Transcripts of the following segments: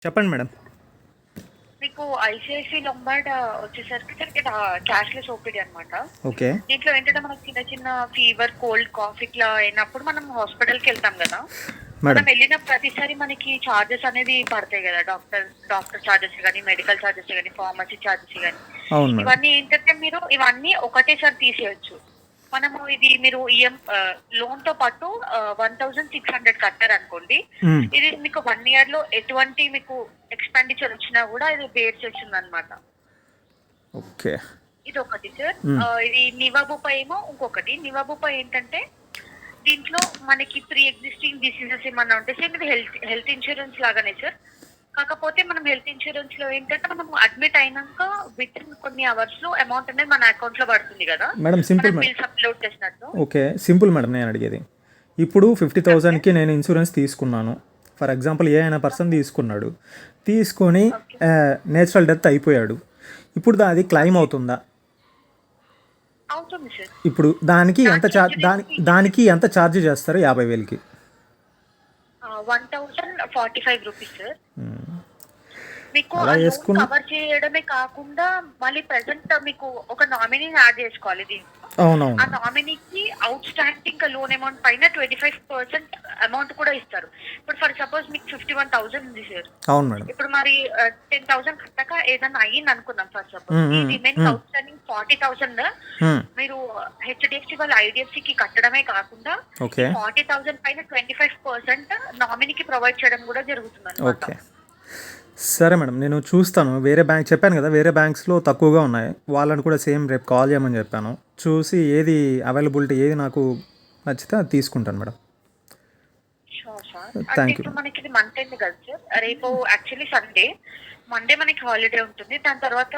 చెప్పండి మేడం. మీకు ICICI Lombard వచ్చేసరికి సార్ ఇక్కడ క్యాష్‌లెస్ ఓపీడీ అనమాట. ఓకే. దీంట్లో ఏంటంటే మనకు చిన్న చిన్న ఫీవర్, కోల్డ్, కాఫ్ ఇట్లా అయినప్పుడు మనం హాస్పిటల్‌కెళ్తాం గదా! మనం మేడం. వెళ్ళిన ప్రతిసారి మనకి చార్జెస్ అనేది పడతాయి గదా! డాక్టర్ చార్జెస్ గాని, మెడికల్ చార్జెస్ గాని, ఫార్మసీ చార్జెస్ గాని. అవును మేడం. ఇవన్నీ ఏంటంటే మీరు ఇవన్నీ ఒకటేసారి తీసేయొచ్చు. మనము ఇది మీరు లోన్‌తో పాటు 1600 కట్టారనుకోండి. హ్మ్. ఇది మీకు 1 ఇయర్‌లో ఎటువంటి మీకు ఎక్స్‌పెండిచర్ వచ్చినా గూడా ఇది బేర్ చేస్తుందనమాట. ఓకే. ఇదొకటి సార్. హ్మ్. ఇది నివాబుపై ఏమో ఇంకొకటి. నివాబుపై ఏంటంటే దీంట్లో మనకి ప్రీ ఎగ్జిస్టింగ్ డిసీజెస్ ఏమన్నా ఉంటే సేమ్ ఇది హెల్త్ ఇన్స్యూరెన్స్ లాగానే సార్. కాకపోతే మనం హెల్త్ ఇన్స్యూరెన్స్‌లో ఏంటంటే మనం అడ్మిట్ అయినంక వితిన్ కొన్ని అవర్స్‌లో అమౌంట్ అనేది మన అకౌంట్‌లో పడుతుంది గదా! మేడం సింపుల్ మనం మేడం. బిల్స్ అప్‌లోడ్ చేసినట్టు. ఓకే. సింపుల్ మేడం నేను అడిగేది. ఇప్పుడు 50,000కి నేను ఇన్సూరెన్స్ తీసుకున్నాను. ఫర్ ఎగ్జాంపుల్ ఏ అయినా పర్సన్ తీసుకున్నాడు. తీసుకొని ఓకే. నేచురల్ డెత్ అయిపోయాడు. ఇప్పుడు అది క్లెయిమ్ అవుతుందా? అవుతుంది సార్. ఇప్పుడు దానికి ఎంత దానికి ఇన్స్యూరెన్స్‌కి దానికి ఎంత ఛార్జ్ చేస్తారు 50,000కి? 1045 రూపీస్ సార్. హ్మ్. మీకు అలా ఆ లోన్ చేసుకున్న కవర్ చేయడమే కాకుండా మళ్ళీ ప్రెజెంట్ మీకు ఒక నామినీని యాడ్ చేసుకోవాలి దీంట్లో. ఆ అవునవును. నామినీకి ఔట్ స్టాండింగ్ లోన్ అమౌంట్ పైన 25% అమౌంట్ కూడా ఇస్తారు. ఇప్పుడు ఫర్ సపోజ్ మీకు 51,000 ఉంది సార్. అవును మేడం. ఇప్పుడు మరి 10,000 కట్టాక ఏదన్నా అయ్యింది అనుకుందాం ఫర్ సపోజ్. హ్మ్. ఈ హ్మ్. రిమైనింగ్ హ్మ్. ఔట్ స్టాండింగ్ 40,000 హ్మ్. మీరు హెచ్‌డిఎఫ్‌సి వాళ్ళ ఐడీఎఫ్‌సికి కట్టడమే కాకుండా ఈ ఓకే. 40,000 పైన 25% నామినీకి ప్రొవైడ్ చేయడం కూడా జరుగుతుందన్నమాట. ఓకే. సరే మేడం. నేను చూస్తాను. వేరే బ్యాంక్ చెప్పాను కదా! వేరే బ్యాంక్స్‌లో తక్కువగా ఉన్నాయి. వాళ్ళని కూడా సేమ్ రేపు కాల్ చేయమని చెప్పాను. చూసి ఏది అవైలబిలిటీ ఏది నాకు నచ్చితే అది తీసుకుంటాను మేడం. Sure sir. అంటే థ్యాంక్ యూ ఇప్పుడు మేడం. మనకిది మంత్ ఎండ్ కదా సార్. రేపు యాక్చువల్లీ సండే. మండే మనకి హాలిడే ఉంటుంది. దాని తర్వాత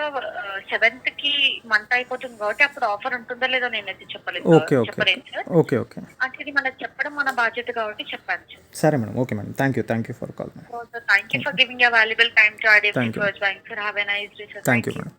7కి మంత్ అయిపోతుంది కాబట్టి అప్పుడు ఆఫర్ ఉంటుందో లేదో నేనైతే ఓకే. ఓకే. ఓకే. చెప్పలేను సార్. ఓకే. ఓకే. అంటే ఇది మనకు చెప్పడం మన బాధ్యత కాబట్టి చెప్పాను సార్. సరే madam. Okay madam. Thank you for call madam. So thank you thank for you. Giving your valuable time to IDFC thank you madam. First bank sir. Have a nice day sir. Thank you thank you. Madam.